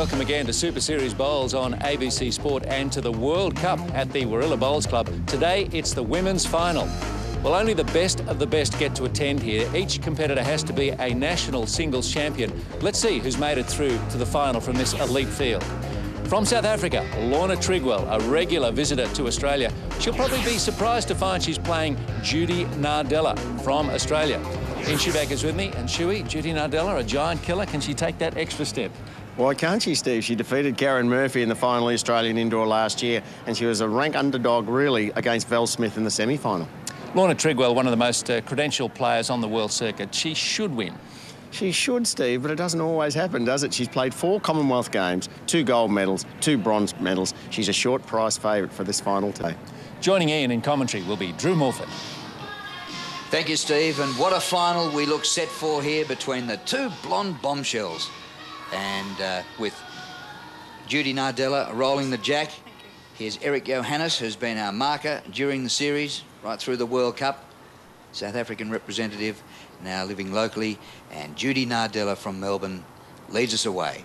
welcome again to Super Series Bowls on ABC Sport and to the World Cup at the Warilla Bowls Club. Today, it's the women's final. Well, only the best of the best get to attend here. Each competitor has to be a national singles champion. Let's see who's made it through to the final from this elite field. From South Africa, Lorna Trigwell, a regular visitor to Australia. She'll probably be surprised to find she's playing Judy Nardella from Australia. Ian Schuback is with me, and Shuey, Judy Nardella, a giant killer. Can she take that extra step? Why can't she, Steve? She defeated Karen Murphy in the final Australian Indoor last year, and she was a rank underdog, really, against Val Smith in the semi-final. Lorna Trigwell, one of the most credentialed players on the world circuit. She should win. She should, Steve, but it doesn't always happen, does it? She's played 4 Commonwealth Games, 2 gold medals, 2 bronze medals. She's a short price favourite for this final today. Joining Ian in commentary will be Drew Morford. Thank you, Steve, and what a final we look set for here between the 2 blonde bombshells. And with Judy Nardella rolling the jack, here's Eric Johannes, who's been our marker during the series, right through the World Cup. South African representative, now living locally, and Judy Nardella from Melbourne leads us away.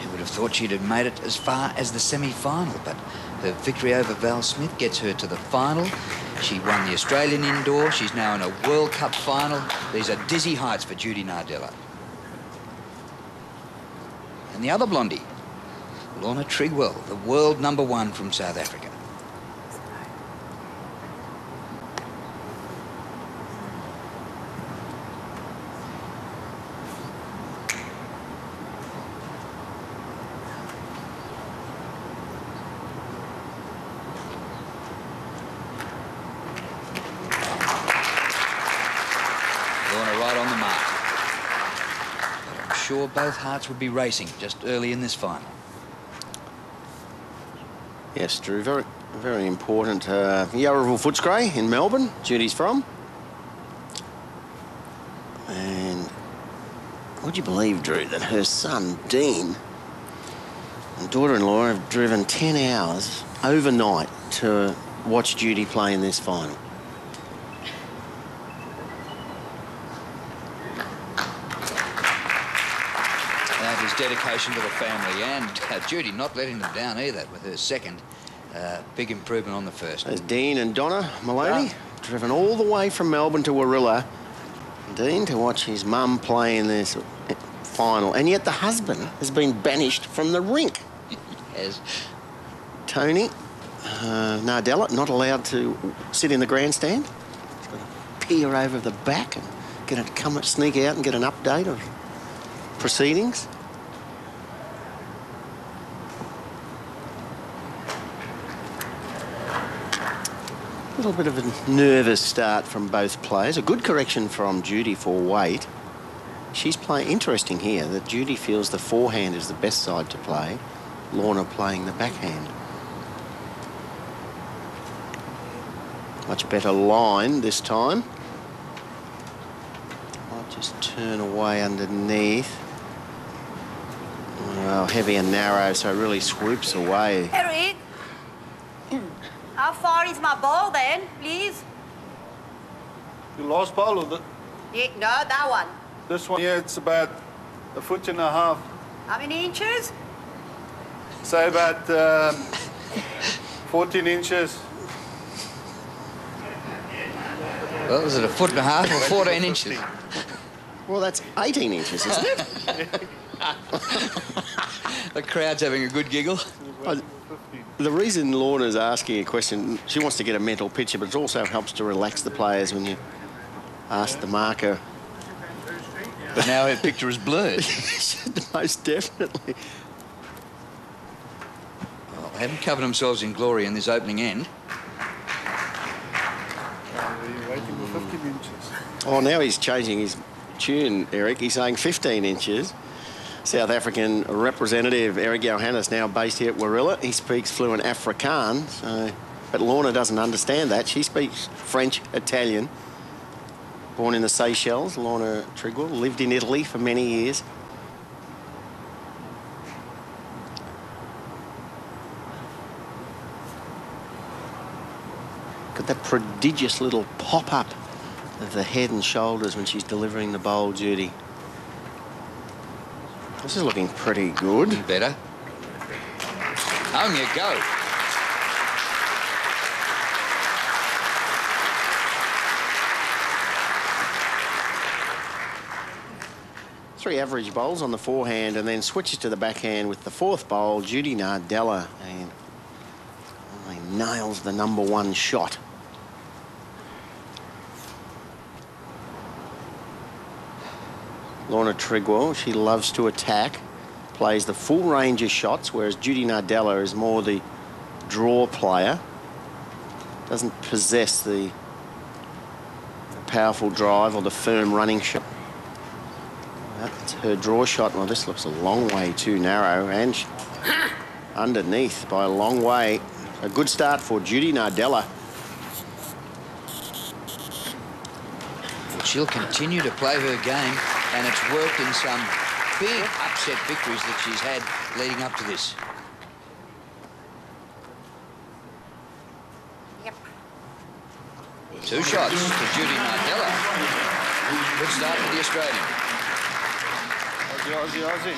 Who would have thought she'd have made it as far as the semi-final, but her victory over Val Smith gets her to the final. She won the Australian Indoor. She's now in a World Cup final. These are dizzy heights for Judy Nardella. And the other blondie, Lorna Trigwell, the world #1 from South Africa. Right on the mark. But I'm sure both hearts would be racing just early in this final. Yes, Drew, very, very important. Yarraville Footscray in Melbourne, Judy's from. And would you believe, Drew, that her son, Dean, and daughter-in-law have driven 10 hours overnight to watch Judy play in this final? His dedication to the family, and Judy not letting them down either with her second. Big improvement on the first. There's Dean and Donna Maloney, driven all the way from Melbourne to Warilla. Dean to watch his mum play in this final, and yet the husband has been banished from the rink. Yes. Tony Nardella not allowed to sit in the grandstand. He's got to peer over the back and sneak out and get an update of proceedings. A little bit of a nervous start from both players. A good correction from Judy for weight. She's playing interesting here that Judy feels the forehand is the best side to play. Lorna playing the backhand. Much better line this time. Might just turn away underneath. Well, heavy and narrow, so it really swoops away. Eric, how far is my ball then, please? Your last ball or the... Yeah, no, that one. This one? Yeah, it's about 1.5 foot. How many inches? Say about 14 inches. Well, is it 1.5 foot or 14 inches? Well, that's 18 inches, isn't it? The crowd's having a good giggle. The reason Lorna's asking a question, she wants to get a mental picture, but it also helps to relax the players when you ask the marker. But now her picture is blurred. Most definitely. Well, they haven't covered themselves in glory in this opening end. Waiting for 15 inches. Oh, now he's changing his tune, Eric. He's saying 15 inches. South African representative Eric Johannes, now based here at Warilla. He speaks fluent Afrikaans, but Lorna doesn't understand that. She speaks French, Italian. Born in the Seychelles, Lorna Trigwell, lived in Italy for many years. Got that prodigious little pop-up of the head and shoulders when she's delivering the bowl, Judy. This is looking pretty good. Better. Home you go. Three average bowls on the forehand and then switches to the backhand with the fourth bowl, Judy Nardella, and he nails the #1 shot. Lorna Trigwell, she loves to attack, plays the full range of shots, whereas Judy Nardella is more the draw player. Doesn't possess the powerful drive or the firm running shot. That's her draw shot. Well, this looks a long way too narrow and underneath by a long way. A good start for Judy Nardella. She'll continue to play her game, and it's worked in some big upset victories that she's had leading up to this. Yep. 2 shots to Judy Nardella. Good start for the Australian. Aussie, Aussie, Aussie.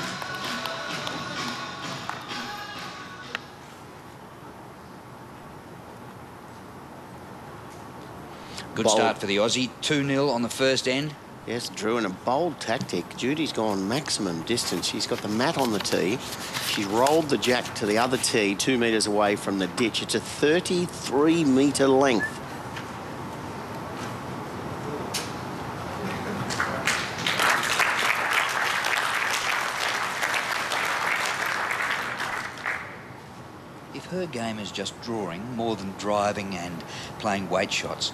Good Bold. start for the Aussie. 2-0 on the first end. Yes, Drew, and a bold tactic. Judy's gone maximum distance. She's got the mat on the tee. She's rolled the jack to the other tee 2 metres away from the ditch. It's a 33-metre length. If her game is just drawing more than driving and playing weight shots,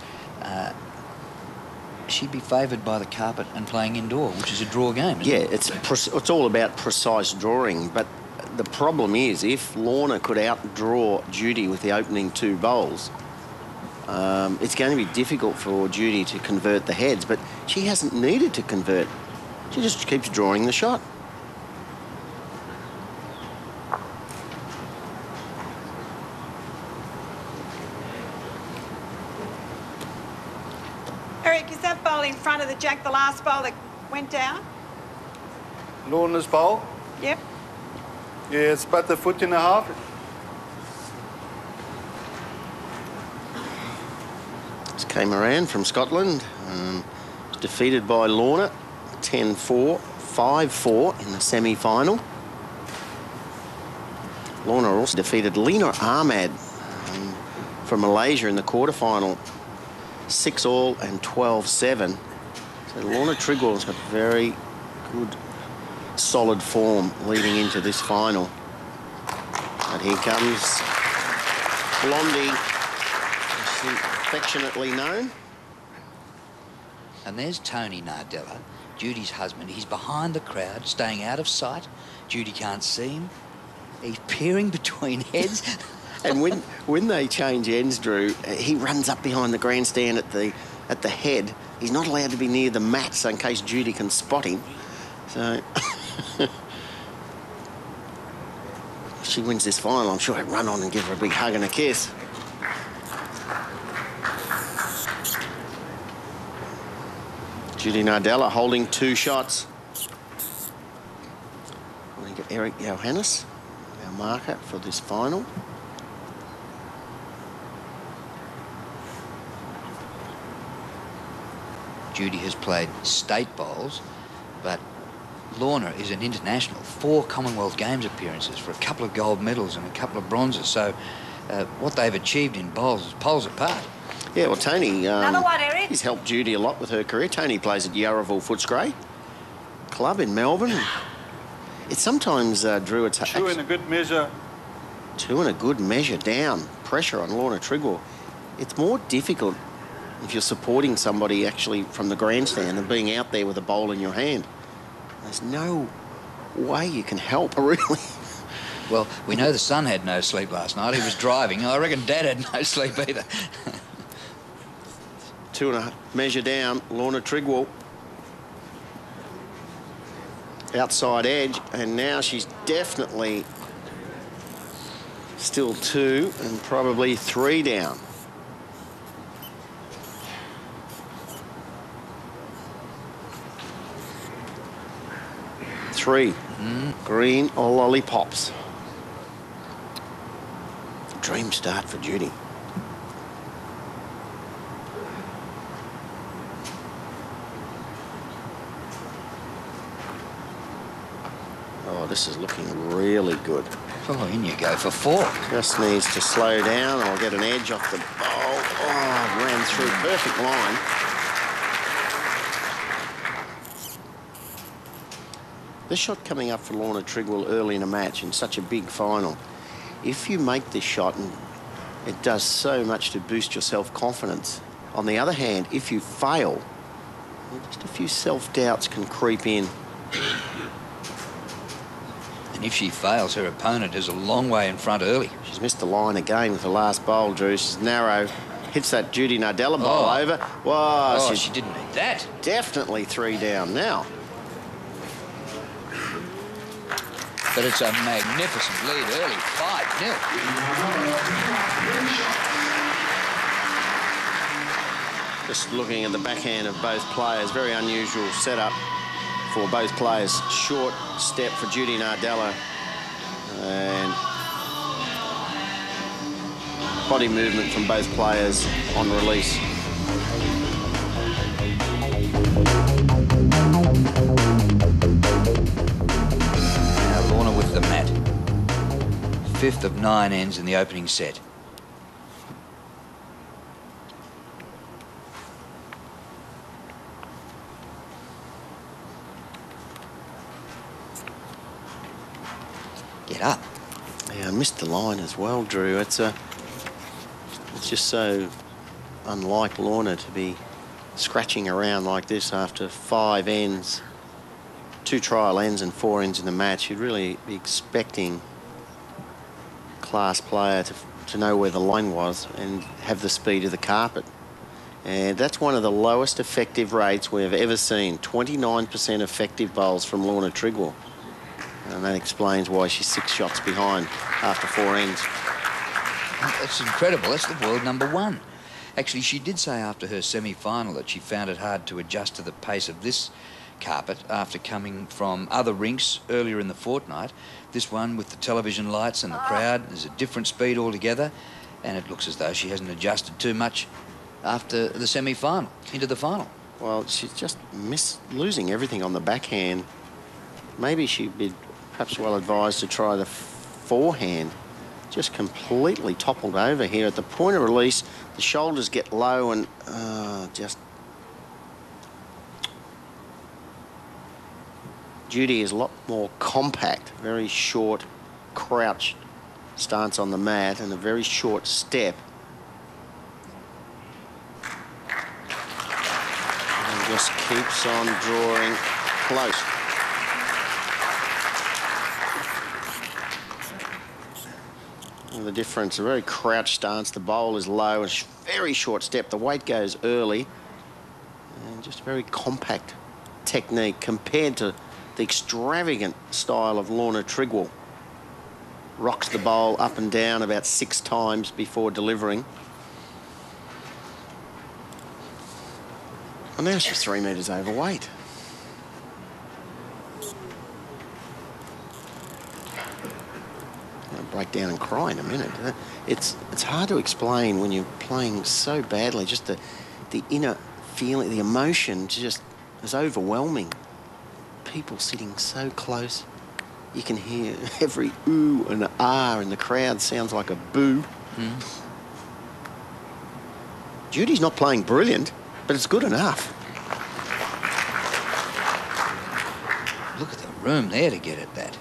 she'd be favoured by the carpet and playing indoor, which is a draw game, isn't it? It's all about precise drawing, but the problem is if Lorna could outdraw Judy with the opening 2 bowls, it's going to be difficult for Judy to convert the heads, but she hasn't needed to convert. She just keeps drawing the shot. Eric, is that bowl in front of the jack, the last bowl that went down? Lorna's bowl. Yep. Yeah, it's about a 1.5 foot. This came around from Scotland. Was defeated by Lorna, 10-4, 5-4 in the semi-final. Lorna also defeated Lena Ahmad from Malaysia in the quarterfinal, 6-all and 12-7. So Lorna Trigwell's got very good, solid form leading into this final. But here comes Blondie, as she's affectionately known. And there's Tony Nardella, Judy's husband. He's behind the crowd, staying out of sight. Judy can't see him. He's peering between heads. And when they change ends, Drew, he runs up behind the grandstand at the head. He's not allowed to be near the mat, so in case Judy can spot him. So if she wins this final, I'm sure he'd run on and give her a big hug and a kiss. Judy Nardella holding 2 shots. We get Eric Johannes, our marker for this final. Judy has played state bowls, but Lorna is an international. 4 Commonwealth Games appearances for a couple of gold medals and a couple of bronzes. So what they've achieved in bowls is poles apart. Yeah, well, Tony, Another one, Eric. he's helped Judy a lot with her career. Tony plays at Yarraville Footscray Club in Melbourne. It's sometimes, Drew, it's 2 in a good measure. 2 in a good measure down. Pressure on Lorna Trigwell. It's more difficult if you're supporting somebody actually from the grandstand than being out there with a bowl in your hand. There's no way you can help, really. Well, we know the son had no sleep last night. He was driving. I reckon Dad had no sleep either. 2 and a measure down, Lorna Trigwell. Outside edge, and now she's definitely still 2 and probably 3 down. 3. Green lollipops. Dream start for Judy. Oh, this is looking really good. Oh, in you go for 4. Just needs to slow down or get an edge off the bowl. Oh, ran through perfect line. This shot coming up for Lorna Trigwell early in a match in such a big final. If you make this shot, and it does so much to boost your self-confidence. On the other hand, if you fail, just a few self-doubts can creep in. And if she fails, her opponent is a long way in front early. She's missed the line again with the last bowl, Drew. She's narrow. Hits that Judy Nardella bowl over. Whoa, oh, she didn't need that. Definitely 3 down now. But it's a magnificent lead early, 5-0. Just looking at the backhand of both players, very unusual setup for both players. Short step for Judy Nardella and body movement from both players on release. With the mat. 5th of 9 ends in the opening set. Get up. Yeah, I missed the line as well, Drew. It's just so unlike Lorna to be scratching around like this after 5 ends. 2 trial ends and 4 ends in the match. You'd really be expecting a class player to know where the line was and have the speed of the carpet. And that's one of the lowest effective rates we've ever seen. 29% effective bowls from Lorna Trigwell. And that explains why she's 6 shots behind after 4 ends. That's incredible. That's the world #1. Actually, she did say after her semi-final that she found it hard to adjust to the pace of this carpet after coming from other rinks earlier in the fortnight. This one, with the television lights and the crowd, is a different speed altogether, and it looks as though she hasn't adjusted too much after the semi-final, into the final. Well, she's just losing everything on the backhand. Maybe she'd be perhaps well advised to try the forehand. Just completely toppled over here. At the point of release, the shoulders get low and just... Judy is a lot more compact, very short crouch stance on the mat and a very short step. And just keeps on drawing close. And the difference, a very crouched stance, the bowl is low, a very short step, the weight goes early, and just a very compact technique compared to the extravagant style of Lorna Trigwell. Rocks the bowl up and down about 6 times before delivering. And now she's 3 metres overweight. I'll break down and cry in a minute. It's hard to explain when you're playing so badly. Just the inner feeling, the emotion just is overwhelming. People sitting so close. You can hear every ooh and ah in the crowd. Sounds like a boo. Judy's not playing brilliant, but it's good enough. Look at the room there to get at that.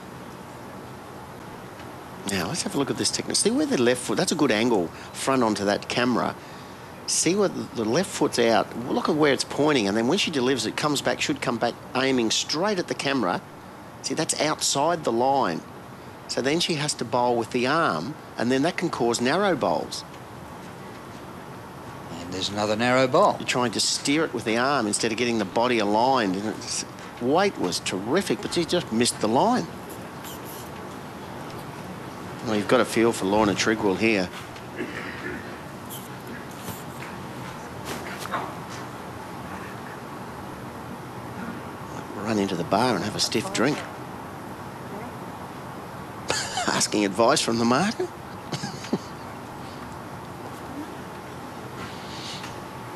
Now, let's have a look at this technique. See where the left foot... That's a good angle, front onto that camera. See where the left foot's out. Look at where it's pointing, and then when she delivers, it comes back, should come back aiming straight at the camera. See, that's outside the line. So then she has to bowl with the arm, and then that can cause narrow bowls. And there's another narrow bowl. You're trying to steer it with the arm instead of getting the body aligned. And weight was terrific, but she just missed the line. Well, you've got a feel for Lorna Trigwell here. Run into the bar and have a stiff drink. asking advice from the market.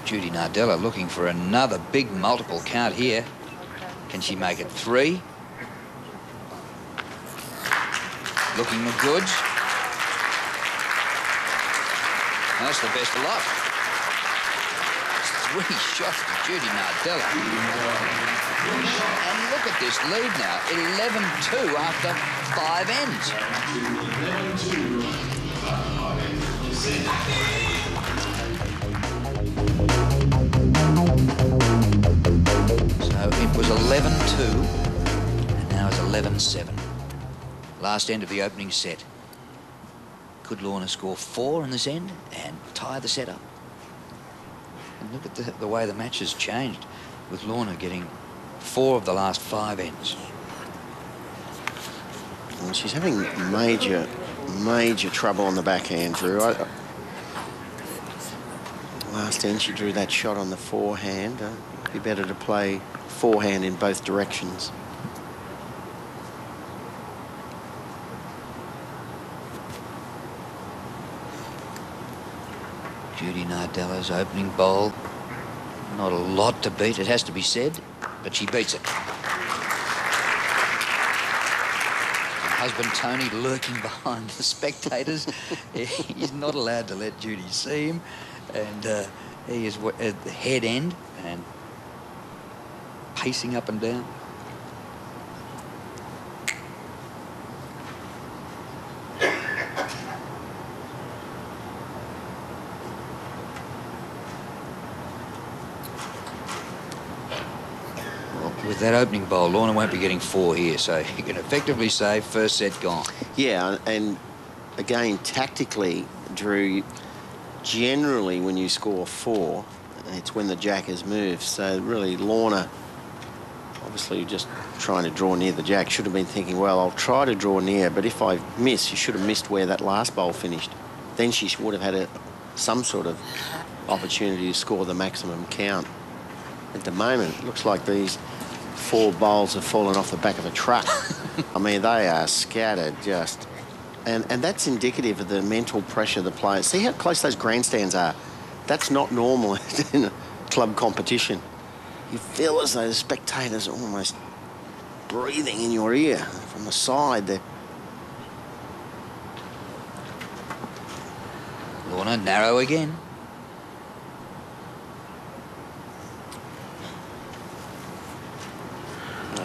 Judy Nardella looking for another big multiple count here. Can she make it 3? Looking good. That's the best of luck. 3 shots to Judy Nardella. And look at this lead now. 11-2 after 5 ends. So it was 11-2, and now it's 11-7. Last end of the opening set. Could Lorna score 4 in this end and tie the set up? And look at the way the match has changed, with Lorna getting 4 of the last 5 ends. Well, she's having major trouble on the backhand, Drew. Last end, she drew that shot on the forehand. It'd be better to play forehand in both directions. Judy Nardella's opening bowl. Not a lot to beat, it has to be said, but she beats it. Her husband Tony lurking behind the spectators. He's not allowed to let Judy see him, and he is at the head end and pacing up and down. With that opening bowl, Lorna won't be getting 4 here, so you can effectively say first set gone. Yeah, and again, tactically, Drew, generally when you score 4, it's when the jack has moved. So really, Lorna, obviously just trying to draw near the jack, should have been thinking, well, I'll try to draw near, but if I miss, she should have missed where that last bowl finished. Then she would have had some sort of opportunity to score the maximum count. At the moment, it looks like these 4 bowls have fallen off the back of a truck. I mean, they are scattered just. And that's indicative of the mental pressure the players. See how close those grandstands are? That's not normal in a club competition. You feel as though the spectators are almost breathing in your ear from the side there. Lorna narrow again.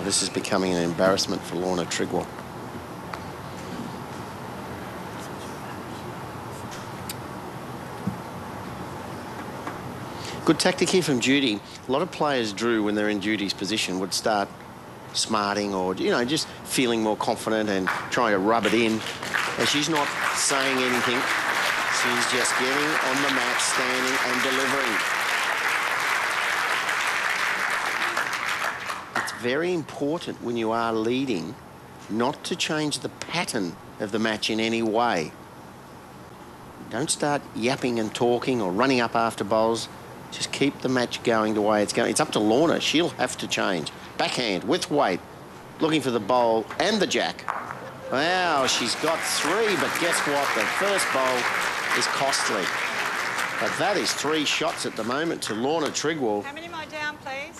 This is becoming an embarrassment for Lorna Trigwell. Good tactic here from Judy. A lot of players, Drew, when they're in Judy's position, would start smarting or, you know, just feeling more confident and trying to rub it in. And she's not saying anything. She's just getting on the mat, standing and delivering. It's very important when you are leading not to change the pattern of the match in any way. Don't start yapping and talking or running up after bowls. Just keep the match going the way it's going. It's up to Lorna. She'll have to change. Backhand with weight, looking for the bowl and the jack. Wow, she's got 3, but guess what? The first bowl is costly. But that is 3 shots at the moment to Lorna Trigwell. How many more down, please?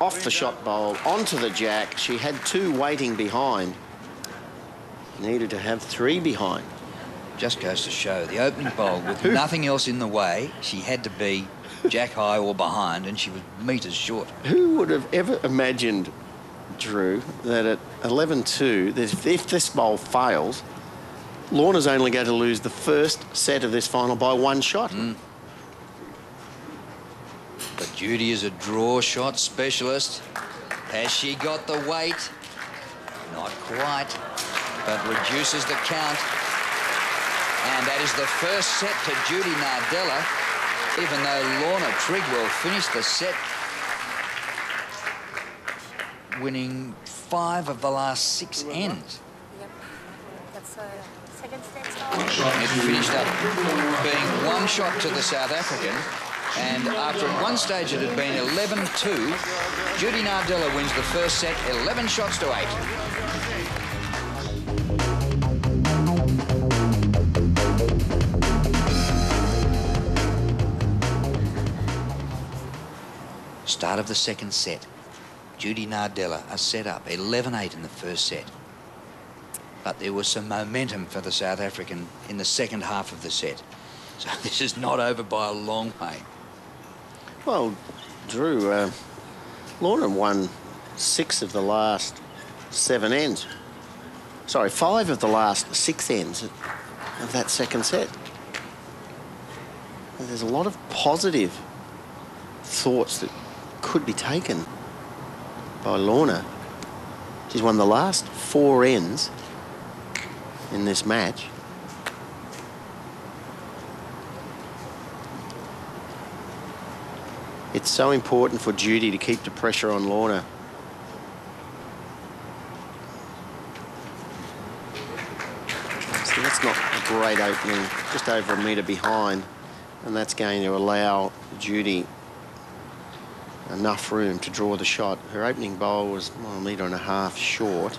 Off the shot bowl, onto the jack. She had 2 waiting behind. Needed to have 3 behind. Just goes to show, the opening bowl, with nothing else in the way, she had to be jack high or behind, and she was metres short. Who would have ever imagined, Drew, that at 11-2, if this bowl fails, Lorna's only going to lose the first set of this final by 1 shot? But Judy is a draw shot specialist. Has she got the weight? Not quite, but reduces the count. And that is the first set to Judy Nardella, even though Lorna Trigwell finished the set winning 5 of the last 6 ends. Yep. That's second set. It finished up being 1 shot to the South African, and after at one stage it had been 11-2, Judy Nardella wins the first set 11 shots to 8. Start of the second set. Judy Nardella are set up 11-8 in the first set. But there was some momentum for the South African in the second half of the set. So this is not over by a long way. Well, Drew, Lorna won 6 of the last 7 ends. Sorry, 5 of the last 6 ends of that second set. And there's a lot of positive thoughts that could be taken by Lorna. She's won the last 4 ends in this match. It's so important for Judy to keep the pressure on Lorna. So that's not a great opening, just over a metre behind, and that's going to allow Judy enough room to draw the shot. Her opening bowl was 1.5 metres short.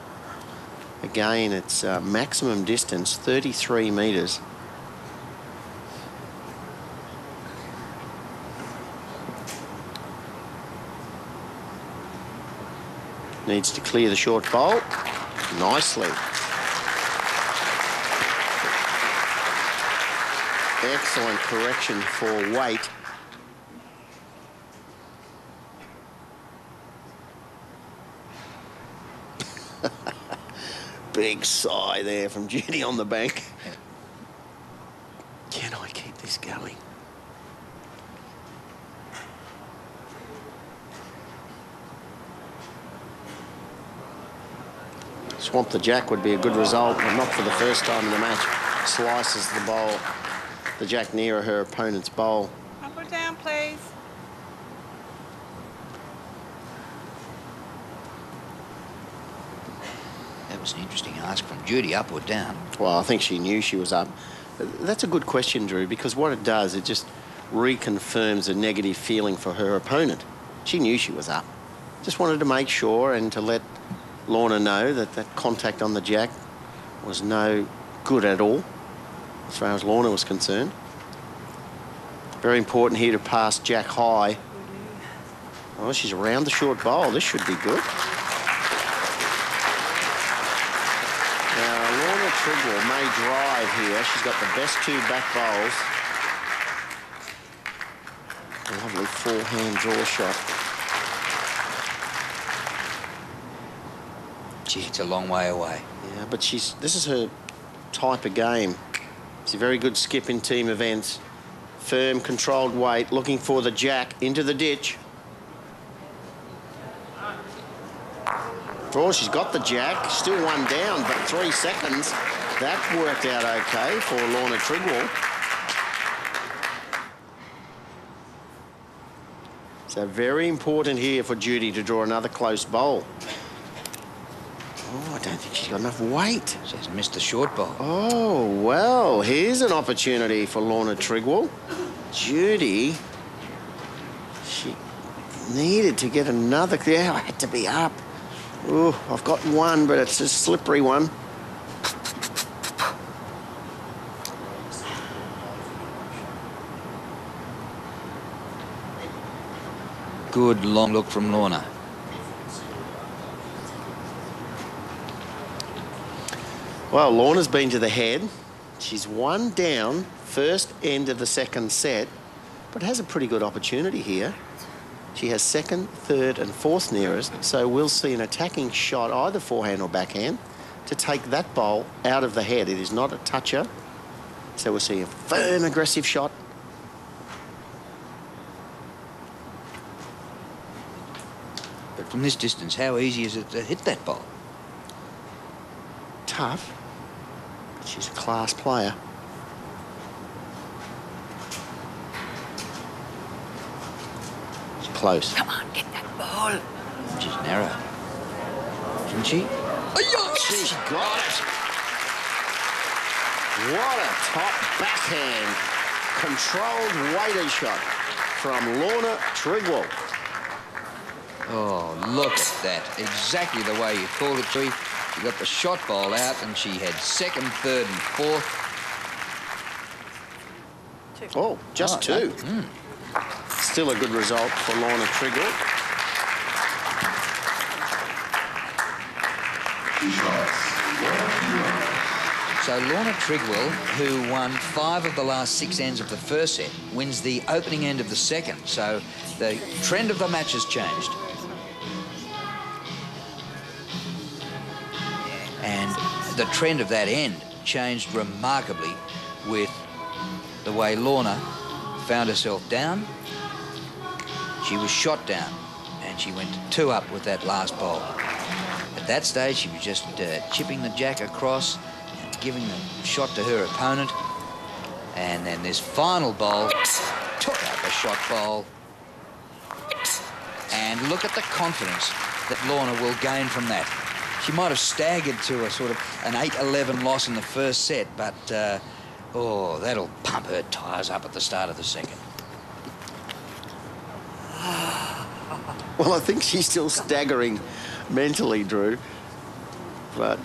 Again, it's maximum distance, 33 metres. Needs to clear the short bowl nicely. Excellent correction for weight. Big sigh there from Judy on the bank. Can I keep this going? Swamp the jack would be a good result, but not for the first time in the match. Slices the bowl, the jack nearer her opponent's bowl. Up or down, please. That was an interesting ask from Judy, up or down. Well, I think she knew she was up. That's a good question, Drew, because what it does, it just reconfirms a negative feeling for her opponent. She knew she was up. Just wanted to make sure and to let Lorna know that that contact on the jack was no good at all, as far as Lorna was concerned. Very important here to pass jack high. Oh, she's around the short bowl. This should be good. Now, Lorna Trigwell may drive here. She's got the best 2 back bowls. A lovely forehand draw shot. Gee, it's a long way away. Yeah, but this is her type of game. She's a very good skip in team events. Firm, controlled weight, looking for the jack into the ditch. Oh, she's got the jack. Still 1 down, but 3 seconds. That worked out okay for Lorna Trigwell. So very important here for Judy to draw another close bowl. Oh, I don't think she's got enough weight. She's missed the short bowl. Oh, well, here's an opportunity for Lorna Trigwell. Judy, she needed to get another. Yeah, I had to be up. Oh, I've got 1, but it's a slippery one. Good long look from Lorna. Well, Lorna's been to the head. She's 1 down, first end of the second set, but has a pretty good opportunity here. She has 2nd, 3rd and 4th nearest, so we'll see an attacking shot, either forehand or backhand, to take that bowl out of the head. It is not a toucher, so we'll see a firm, aggressive shot. But from this distance, how easy is it to hit that ball? Tough. She's a class player. It's close. Come on, get that ball. She's narrow. Isn't she? She's got it. What a top backhand. Controlled weighted shot from Lorna Trigwell. Oh, look at that. Exactly the way you called it, Tree. She got the shot ball out and she had 2nd, 3rd and 4th. Oh, just 2. Still a good result for Lorna Trigwell. So Lorna Trigwell, who won 5 of the last 6 ends of the first set, wins the opening end of the second. So the trend of the match has changed. And the trend of that end changed remarkably with the way Lorna found herself down. She was shot down and she went 2 up with that last bowl. At that stage, she was just chipping the jack across and giving the shot to her opponent. And then this final bowl took out the shot bowl. And look at the confidence that Lorna will gain from that. She might have staggered to a sort of an 8-11 loss in the first set, but, oh, that'll pump her tyres up at the start of the second. Well, I think she's still staggering mentally, Drew, but...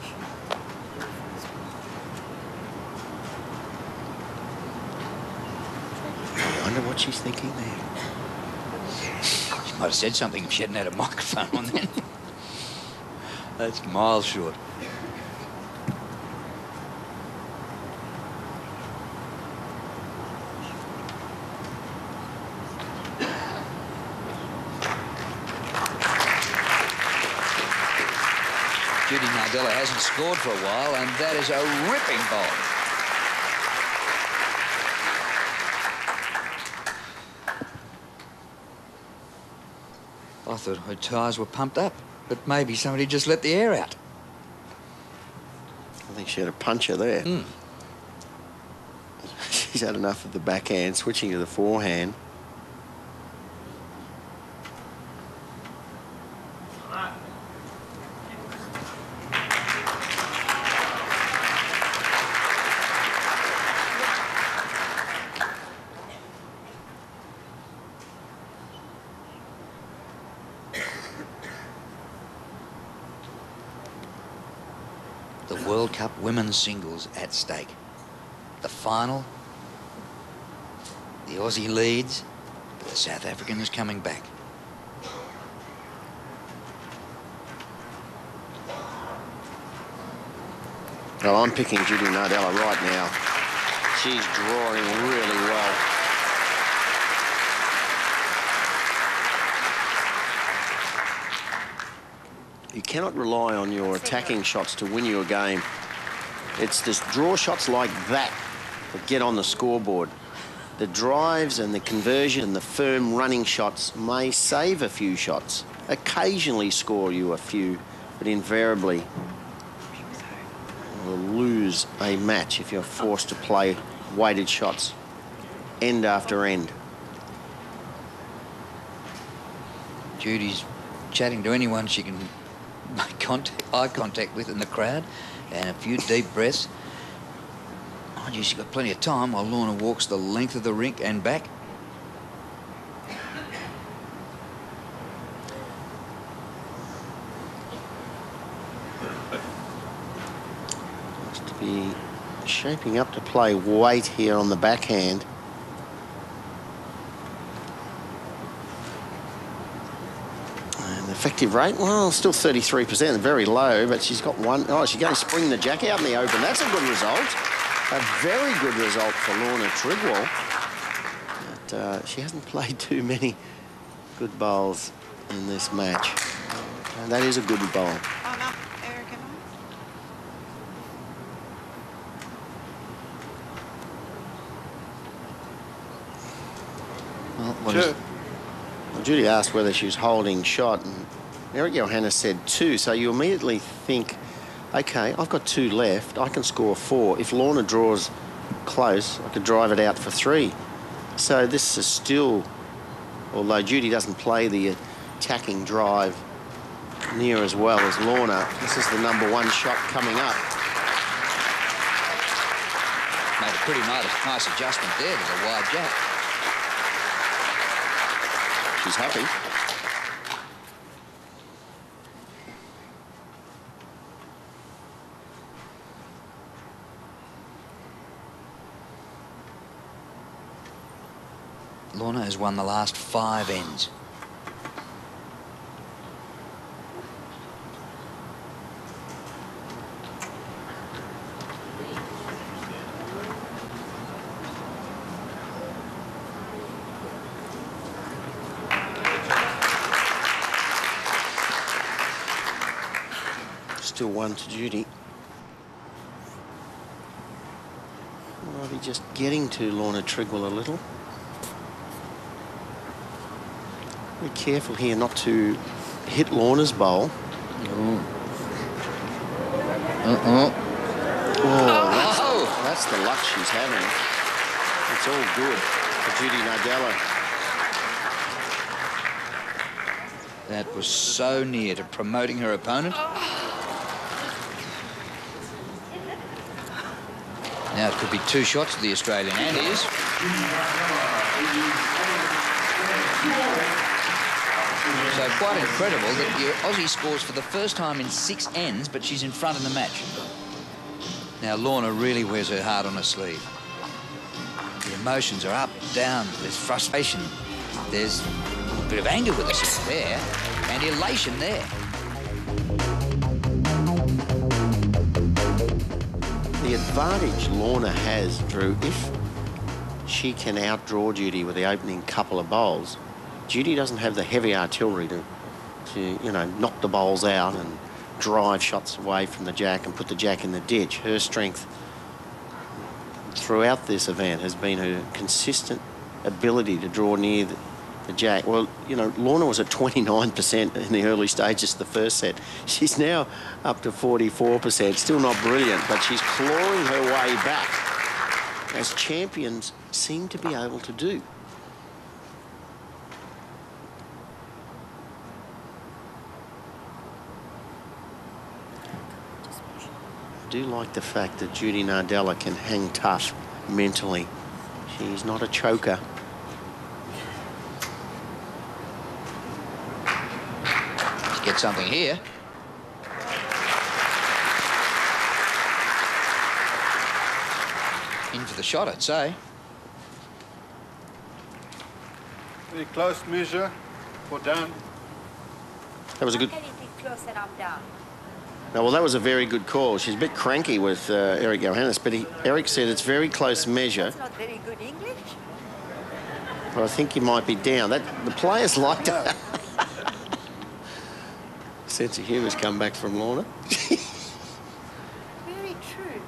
I wonder what she's thinking there. She might have said something if she hadn't had a microphone on then. That's miles short. Judy Nardella hasn't scored for a while, and that is a ripping bowl. I thought her tyres were pumped up, but maybe somebody just let the air out. I think she had a puncher there. She's had enough of the backhand, switching to the forehand. The World Cup women's singles at stake. The final, the Aussie leads, but the South African is coming back. Well, I'm picking Judy Nardella right now. She's drawing really well. You cannot rely on your attacking shots to win you a game. It's just draw shots like that that get on the scoreboard. The drives and the conversion and the firm running shots may save a few shots, occasionally score you a few, but invariably will lose a match if you're forced to play weighted shots, end after end. Judy's chatting to anyone she can make eye contact with in the crowd, and a few deep breaths. Mind you, she's got plenty of time while Lorna walks the length of the rink and back. Looks to be shaping up to play weight here on the backhand. Effective rate, well, still 33%, very low, but she's got one. Oh, she's going to spring the jack out in the open. That's a good result. A very good result for Lorna Trigwell. But she hasn't played too many good bowls in this match. And that is a good bowl. Oh, no, Eric, Well, what is... Well, Judy asked whether she was holding shot, and Eric Johannes said 2, so you immediately think, OK, I've got 2 left, I can score 4. If Lorna draws close, I could drive it out for 3. So this is still, although Judy doesn't play the attacking drive near as well as Lorna, this is the #1 shot coming up. Made a pretty nice adjustment there to the wide jack. She's happy. Lorna has won the last 5 ends. Still 1 to Judy. Might be just getting to Lorna Trigwell a little. Be careful here not to hit Lorna's bowl. Oh, that's the luck she's having. It's all good for Judy Nardella. That was so near to promoting her opponent. Now it could be 2 shots to the Australian, and it is. So quite incredible that the Aussie scores for the first time in 6 ends, but she's in front in the match. Now Lorna really wears her heart on her sleeve. The emotions are up, down, there's frustration, there's a bit of anger with us there, and elation there. The advantage Lorna has, Drew, if she can outdraw Judy with the opening couple of bowls, Judy doesn't have the heavy artillery to you know, knock the bowls out and drive shots away from the jack and put the jack in the ditch. Her strength throughout this event has been her consistent ability to draw near the jack. Well, you know, Lorna was at 29% in the early stages of the first set. She's now up to 44%. Still not brilliant, but she's clawing her way back, as champions seem to be able to do. I do like the fact that Judy Nardella can hang tough mentally. She's not a choker. Get something here. In for the shot, I'd say. Very close measure for down. That was a good... Anything close and I'm down. No, well, that was a very good call. She's a bit cranky with Eric Johannes, but Eric said it's very close measure. That's not very good English. But I think he might be down. The players liked it. Sense of humour's come back from Lorna. Very true.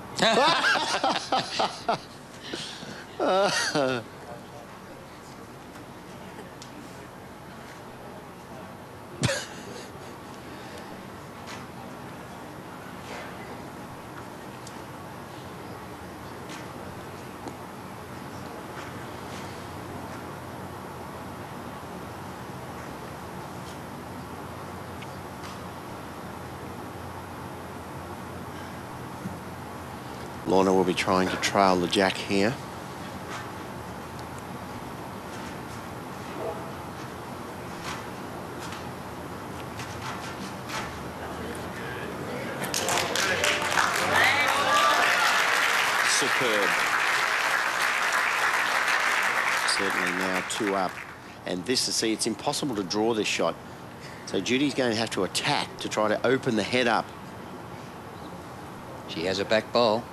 Lorna will be trying to trail the jack here. Superb. Certainly now 2 up. And this, see, it's impossible to draw this shot. So Judy's going to have to attack to try to open the head up. She has a back bowl.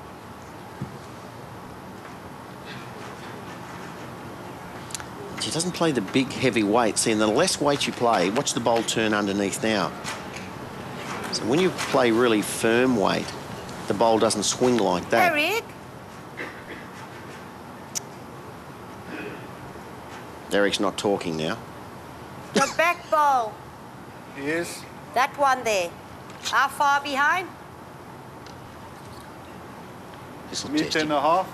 She doesn't play the big, heavy weight. See, and the less weight you play, watch the bowl turn underneath now. So when you play really firm weight, the bowl doesn't swing like that. Eric? Eric's not talking now. The back bowl. Yes. That one there. How far behind? This'll Metre test you. and a half.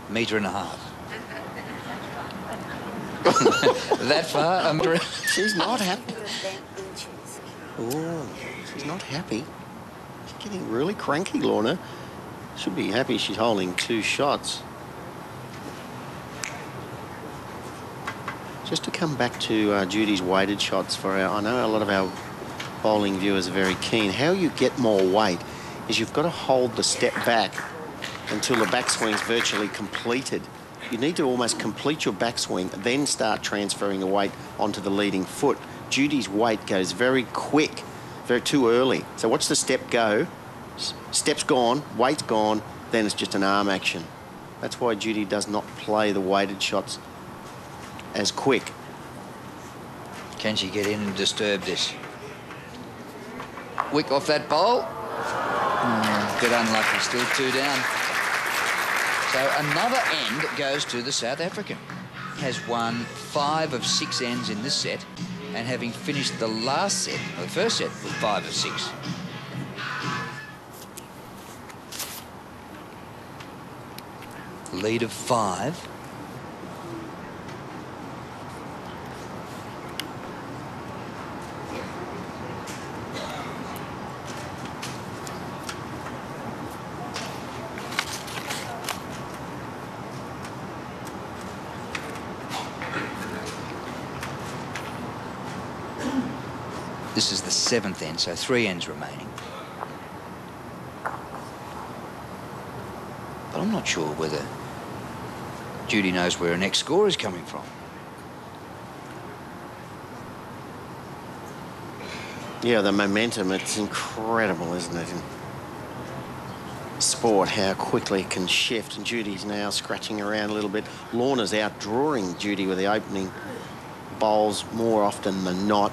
Metre and a half. That far? She's not happy. 10 inches. Oh, she's not happy. She's getting really cranky, Lorna. Should be happy she's holding 2 shots. Just to come back to Judy's weighted shots for I know a lot of our bowling viewers are very keen. How you get more weight is you've got to hold the step back until the backswing's virtually completed. You need to almost complete your backswing, then start transferring the weight onto the leading foot. Judy's weight goes very quick, too early. So watch the step go. Step's gone, weight's gone, then it's just an arm action. That's why Judy does not play the weighted shots as quick. Can she get in and disturb this? Wick off that bowl. Bit unlucky, still 2 down. So another end goes to the South African. Has won 5 of 6 ends in this set, and having finished the last set, or the first set, with 5 of 6. Lead of 5. This is the 7th end, so 3 ends remaining. But I'm not sure whether Judy knows where her next score is coming from. Yeah, the momentum, it's incredible, isn't it? In sport, how quickly it can shift. And Judy's now scratching around a little bit. Lorna's outdrawing Judy with the opening bowls more often than not.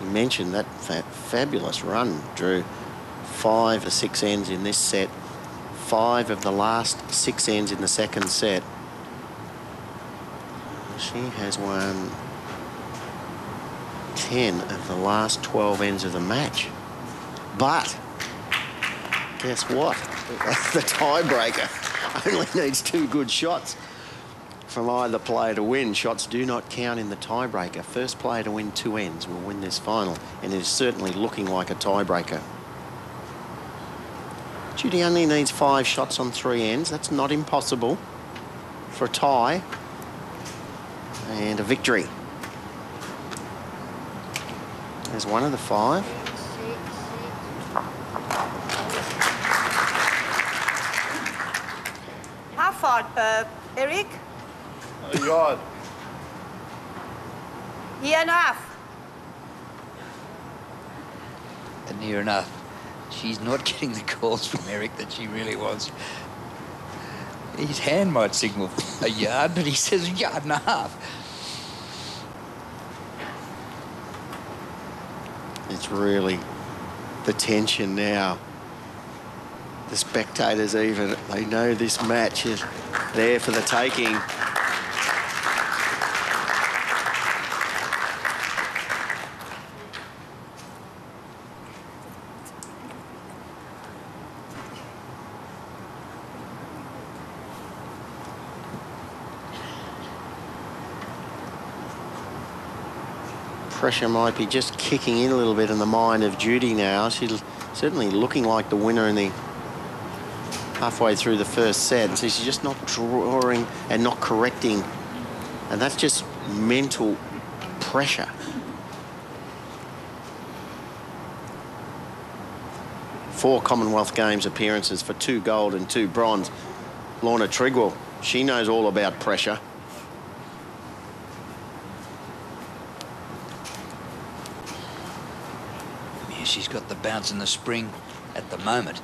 You mentioned that fabulous run, Drew. 5 of 6 ends in this set. 5 of the last 6 ends in the second set. She has won 10 of the last 12 ends of the match. But guess what? The tiebreaker only needs 2 good shots from either player to win. Shots do not count in the tiebreaker. First player to win 2 ends will win this final, and it is certainly looking like a tiebreaker. Judy only needs 5 shots on 3 ends. That's not impossible for a tie and a victory. There's one of the 5. How far, Eric? A yard. Near enough. Near enough. She's not getting the calls from Eric that she really wants. His hand might signal a yard, but he says a yard and a half. It's really the tension now. The spectators even, they know this match is there for the taking. Pressure might be just kicking in a little bit in the mind of Judy now. She's certainly looking like the winner in the halfway through the first set. So she's just not drawing and not correcting. And that's just mental pressure. Four Commonwealth Games appearances for 2 gold and 2 bronze. Lorna Trigwell, she knows all about pressure. She's got the bounce and the spring at the moment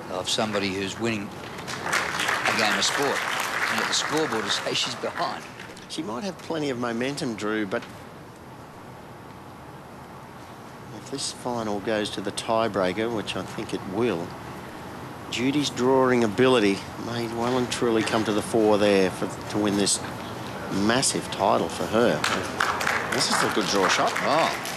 of somebody who's winning a game of sport. And at the scoreboard to say she's behind. She might have plenty of momentum, Drew, but if this final goes to the tiebreaker, which I think it will, Judy's drawing ability may well and truly come to the fore there to win this massive title for her. This is a good draw shot. Oh.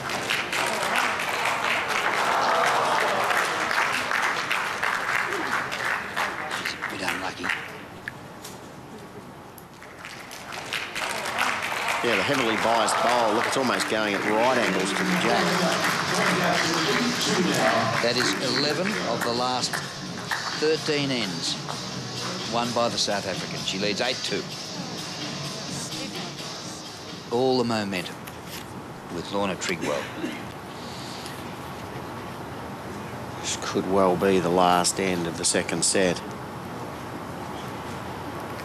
Yeah, the heavily biased bowl. Look, it's almost going at right angles to the jack. That is 11 of the last 13 ends won by the South African. She leads 8-2. All the momentum with Lorna Trigwell. This could well be the last end of the second set.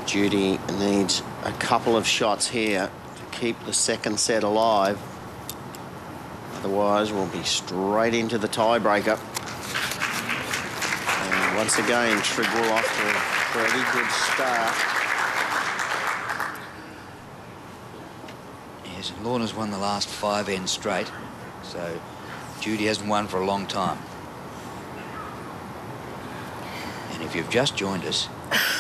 Judy needs a couple of shots here to keep the second set alive. Otherwise, we'll be straight into the tiebreaker. And once again, Trigwell off to a pretty good start. Yes, and Lorna's won the last 5 ends straight, so Judy hasn't won for a long time. If you've just joined us,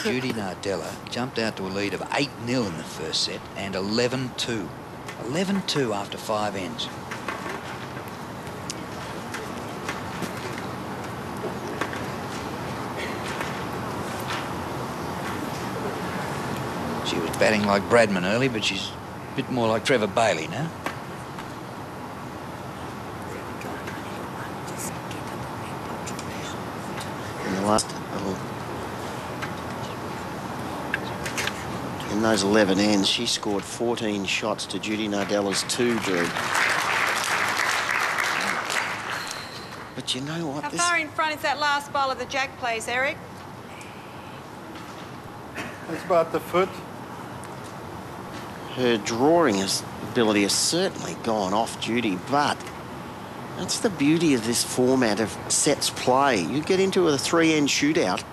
Judy Nardella jumped out to a lead of 8-0 in the first set and 11-2. 11-2 after 5 ends. She was batting like Bradman early, but she's a bit more like Trevor Bailey now. In those 11 ends, she scored 14 shots to Judy Nardella's 2, Drew. But you know what? How far in front is that last bowl of the jack, please, Eric? It's about the foot. Her drawing ability has certainly gone off Judy, but that's the beauty of this format of sets play. You get into a 3-end shootout,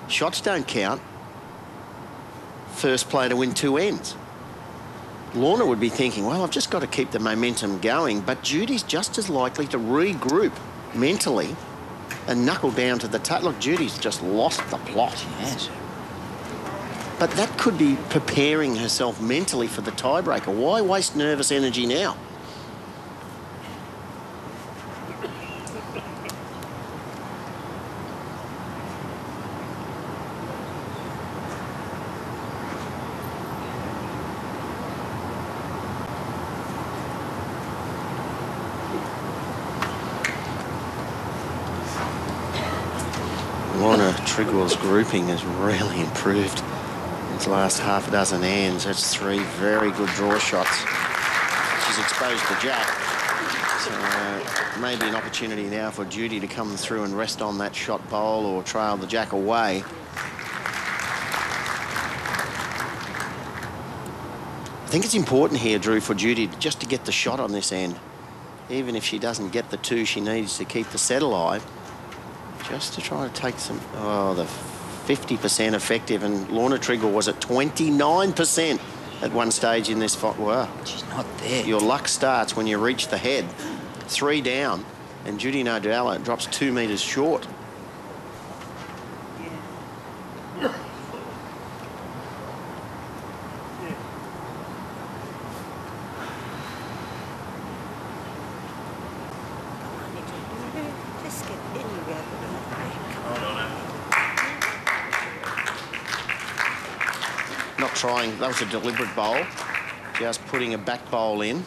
shots don't count. First player to win 2 ends. Lorna would be thinking, well, I've just got to keep the momentum going, but Judy's just as likely to regroup mentally and knuckle down to the look, Judy's just lost the plot. Yes. But that could be preparing herself mentally for the tiebreaker. Why waste nervous energy now? Trigwell's grouping has really improved in the last half a dozen ends. That's 3 very good draw shots. She's exposed the jack. So maybe an opportunity now for Judy to come through and rest on that shot bowl or trail the jack away. I think it's important here, Drew, for Judy just to get the shot on this end. Even if she doesn't get the 2 she needs to keep the set alive. Just to try to take some, the 50% effective, and Lorna Trigwell was at 29% at one stage in this fight. Wow. She's not there. Your luck starts when you reach the head. 3 down, and Judy Nardella drops 2 metres short. Trying, that was a deliberate bowl, just putting a back bowl in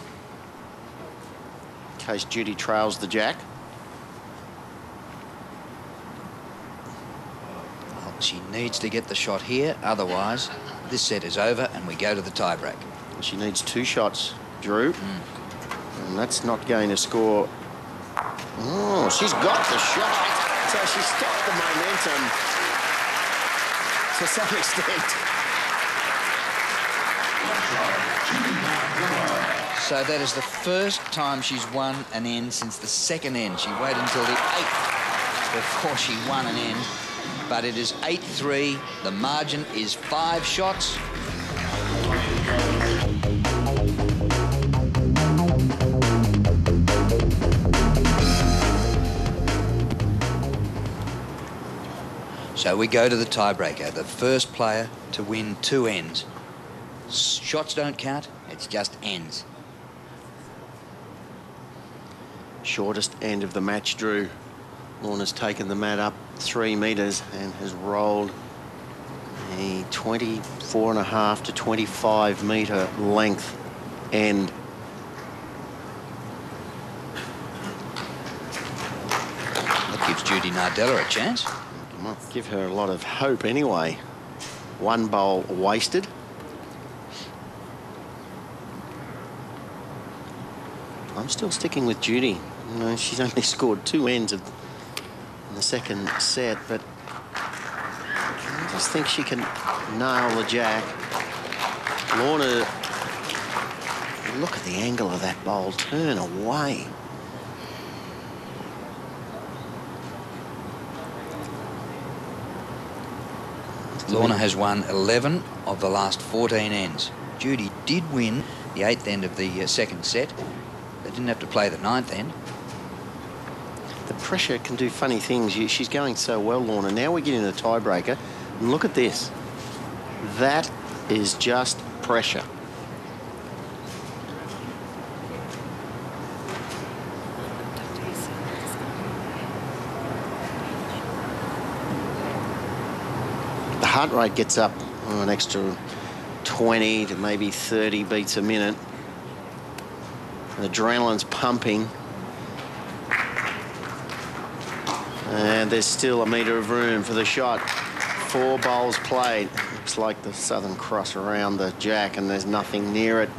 case Judy trails the jack. Well, she needs to get the shot here, otherwise this set is over and we go to the tiebreak. She needs 2 shots, Drew, and that's not going to score. Oh, she's got the shot, so she stopped the momentum to some extent. So that is the first time she's won an end since the 2nd end. She waited until the 8th before she won an end. But it is 8-3. The margin is 5 shots. So we go to the tiebreaker. The first player to win 2 ends. Shots don't count, it's just ends. Shortest end of the match, Drew. Lorna's taken the mat up 3 metres and has rolled a 24.5 to 25 metre length end. That gives Judy Nardella a chance. It might give her a lot of hope anyway. 1 bowl wasted. I'm still sticking with Judy. You know, she's only scored 2 ends in the 2nd set, but I just think she can nail the jack. Lorna, look at the angle of that bowl. Turn away. Lorna has won 11 of the last 14 ends. Judy did win the 8th end of the 2nd set. They didn't have to play the 9th end. The Pressure can do funny things. She's going so well, Lorna. Now we get in a tiebreaker. And look at this. That is just pressure. The heart rate gets up an extra 20 to maybe 30 beats a minute. The adrenaline's pumping. And there's still a metre of room for the shot. 4 bowls played. Looks like the Southern Cross around the jack and there's nothing near it.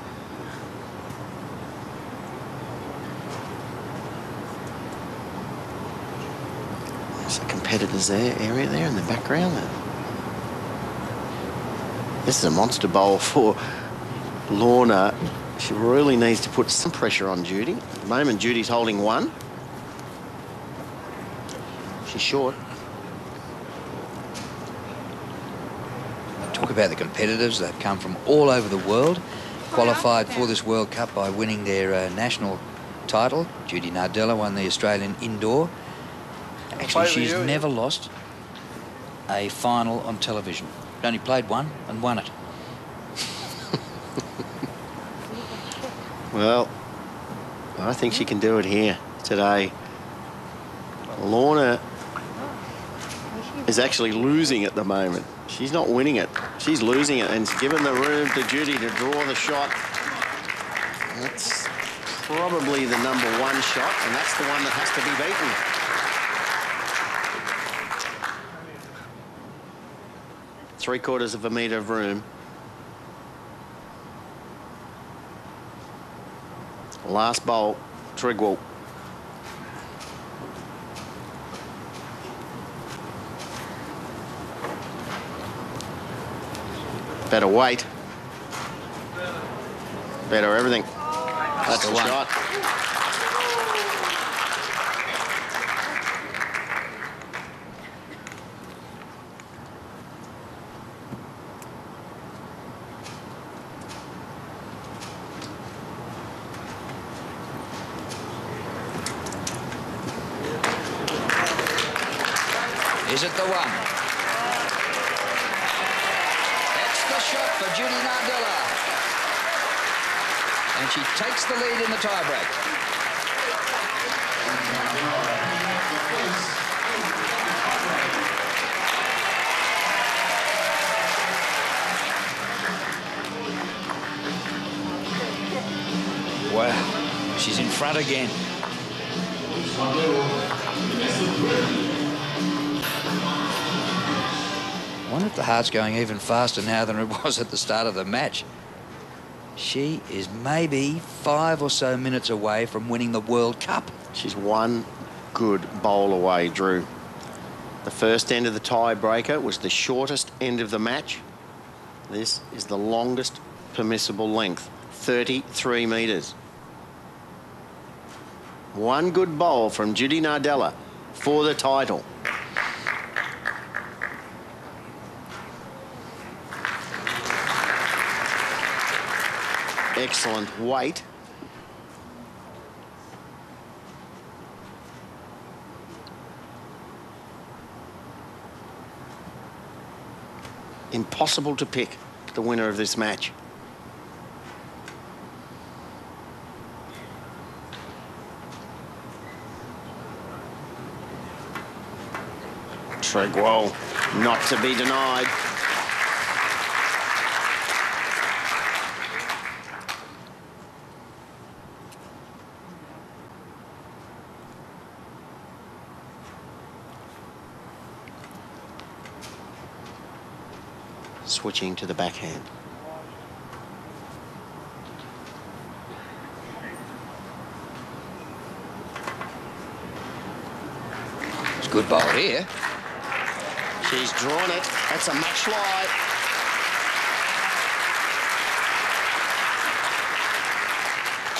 There's the competitors there, area there in the background. This is a monster bowl for Lorna. She really needs to put some pressure on Judy. At the moment, Judy's holding 1. She's short. Talk about the competitors. They've come from all over the world, qualified for this World Cup by winning their national title. Judy Nardella won the Australian indoor. Actually, she's never lost a final on television. Only played one and won it. Well, I think she can do it here today. Lorna is actually losing at the moment. She's not winning it. She's losing it, and it's given the room to Judy to draw the shot. That's probably the #1 shot, and that's the one that has to be beaten. Three-quarters of a metre of room. Last bowl, Trigwell. Better weight. Better everything. That's the shot. Is it the one? That's the shot for Judy Nardella. And she takes the lead in the tiebreak. Wow, she's in front again. I wonder if the heart's going even faster now than it was at the start of the match. She is maybe 5 or so minutes away from winning the World Cup. She's 1 good bowl away, Drew. The first end of the tiebreaker was the shortest end of the match. This is the longest permissible length, 33 metres. 1 good bowl from Judy Nardella for the title. Excellent weight. Impossible to pick the winner of this match. Trigwell, not to be denied. Switching to the backhand. It's a good bowl here. She's drawn it. That's a match fly.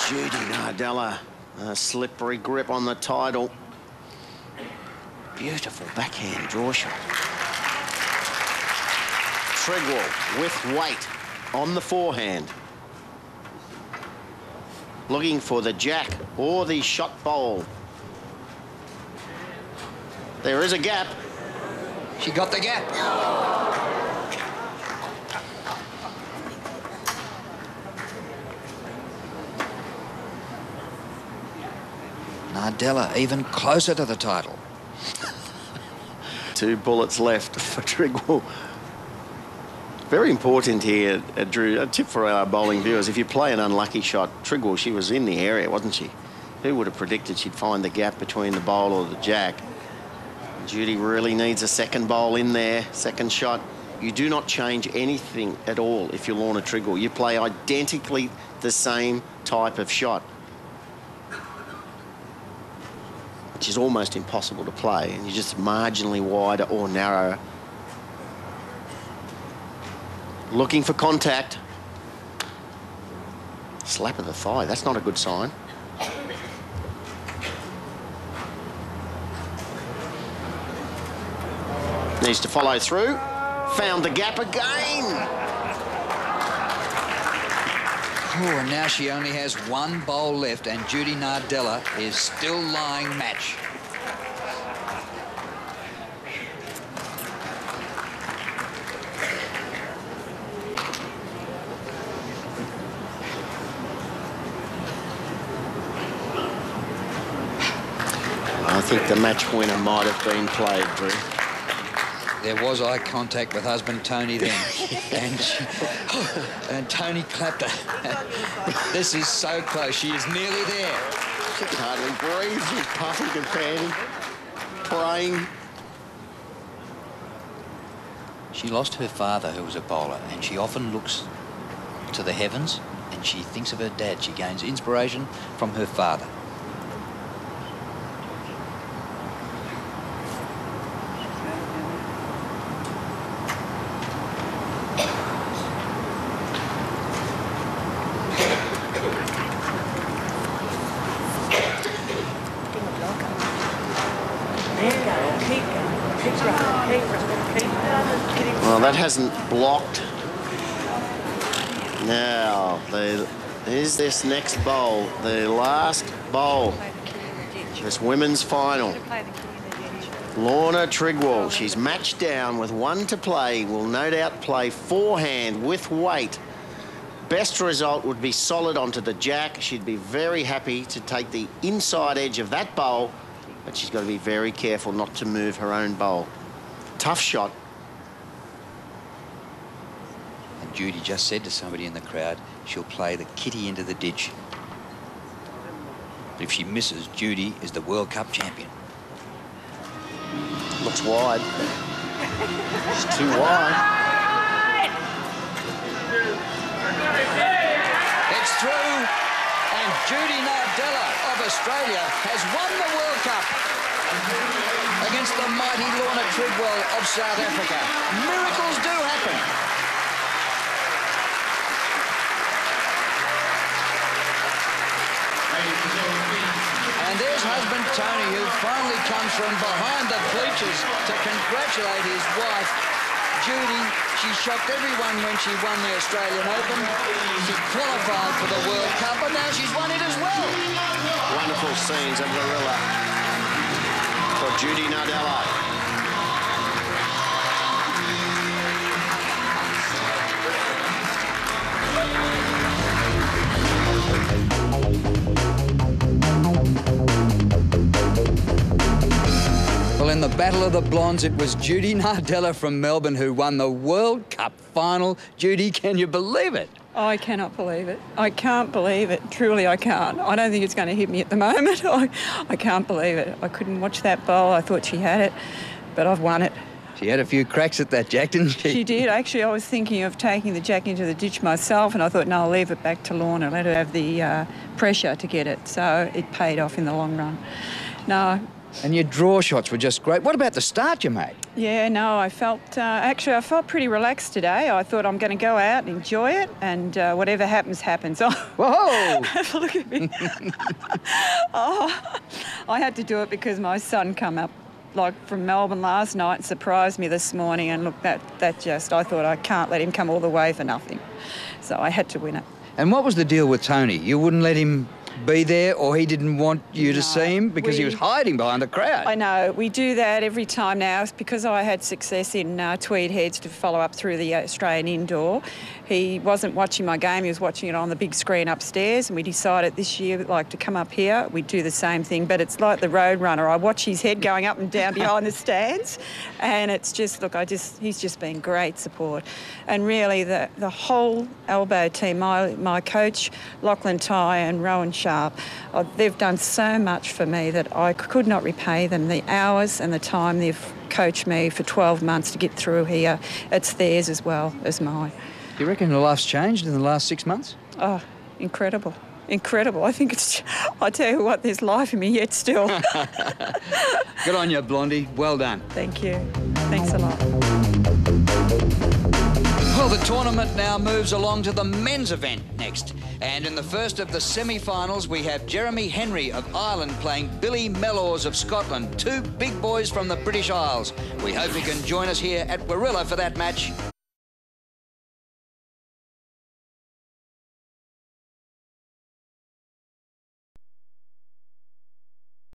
Judy Nardella, a slippery grip on the title. Beautiful backhand draw shot. Trigwell with weight on the forehand. Looking for the jack or the shot bowl. There is a gap. She got the gap. Nardella even closer to the title. 2 bullets left for Trigwell. Very important here, Drew. A tip for our bowling viewers: if you play an unlucky shot, Trigwell, she was in the area, wasn't she? Who would have predicted she'd find the gap between the bowl or the jack? Judy really needs a second bowl in there, second shot. You do not change anything at all if you're Lorna Trigwell. You play identically the same type of shot, which is almost impossible to play, and you're just marginally wider or narrower. Looking for contact. Slap of the thigh, that's not a good sign. Needs to follow through. Found the gap again. Oh, and now she only has 1 bowl left, and Judy Nardella is still lying match. I think the match winner might have been played, Drew. There was eye contact with husband Tony then, and Tony clapped her. This is so close. She is nearly there. She can hardly breathe. She's puffing and panting, praying. She lost her father, who was a bowler, and she often looks to the heavens and she thinks of her dad. She gains inspiration from her father. Well, that hasn't blocked. Now, here's this next bowl, the last bowl. This women's final. Lorna Trigwell, she's matched down with 1 to play, will no doubt play forehand with weight. Best result would be solid onto the jack. She'd be very happy to take the inside edge of that bowl, but she's got to be very careful not to move her own bowl. Tough shot. And Judy just said to somebody in the crowd, she'll play the kitty into the ditch. If she misses, Judy is the World Cup champion. Looks wide. It's too wide. It's through, and Judy Nardella of Australia has won the World Cup against the mighty Lorna Trigwell of South Africa. Miracles do happen. And there's husband Tony, who finally comes from behind the bleachers to congratulate his wife, Judy. She shocked everyone when she won the Australian Open. She qualified for the World Cup, and now she's won it as well. Wonderful scenes of Warilla for Judy Nardella. Well, in the Battle of the Blondes, it was Judy Nardella from Melbourne who won the World Cup final. Judy, can you believe it? Oh, I cannot believe it. I can't believe it. Truly, I can't. I don't think it's going to hit me at the moment. I can't believe it. I couldn't watch that bowl. I thought she had it, but I've won it. She had a few cracks at that jack, didn't she? She did. Actually, I was thinking of taking the jack into the ditch myself, and I thought, no, I'll leave it back to Lorna, let her have the pressure to get it. So it paid off in the long run. No. And your draw shots were just great. What about the start you made? Yeah, no, I felt, actually, I felt pretty relaxed today. I thought I'm going to go out and enjoy it, and whatever happens, happens. Oh, whoa! Look at me. Oh, I had to do it because my son come up from Melbourne last night and surprised me this morning, and look, that just, I thought I can't let him come all the way for nothing. So I had to win it. And what was the deal with Tony? You wouldn't let him be there, or he didn't want you to see him because he was hiding behind a crowd? I know. We do that every time now. Because I had success in Tweed Heads to follow up through the Australian indoor. He wasn't watching my game. He was watching it on the big screen upstairs, and we decided this year, like, to come up here, we'd do the same thing. But it's like the road runner. I watch his head going up and down behind the stands, and it's just, look, he's just been great support. And really, the whole Elbow team, my coach, Lachlan Ty and Rowan Sharp, they've done so much for me that I could not repay them. The hours and the time they've coached me for 12 months to get through here, it's theirs as well as mine. Do you reckon your life's changed in the last 6 months? Oh, incredible. Incredible. I think it's, I tell you what, there's life in me yet still. Good on you, Blondie. Well done. Thank you. Thanks a lot. Well, the tournament now moves along to the men's event next. And in the first of the semi-finals, we have Jeremy Henry of Ireland playing Billy Mellors of Scotland, two big boys from the British Isles. We hope you can join us here at Warilla for that match.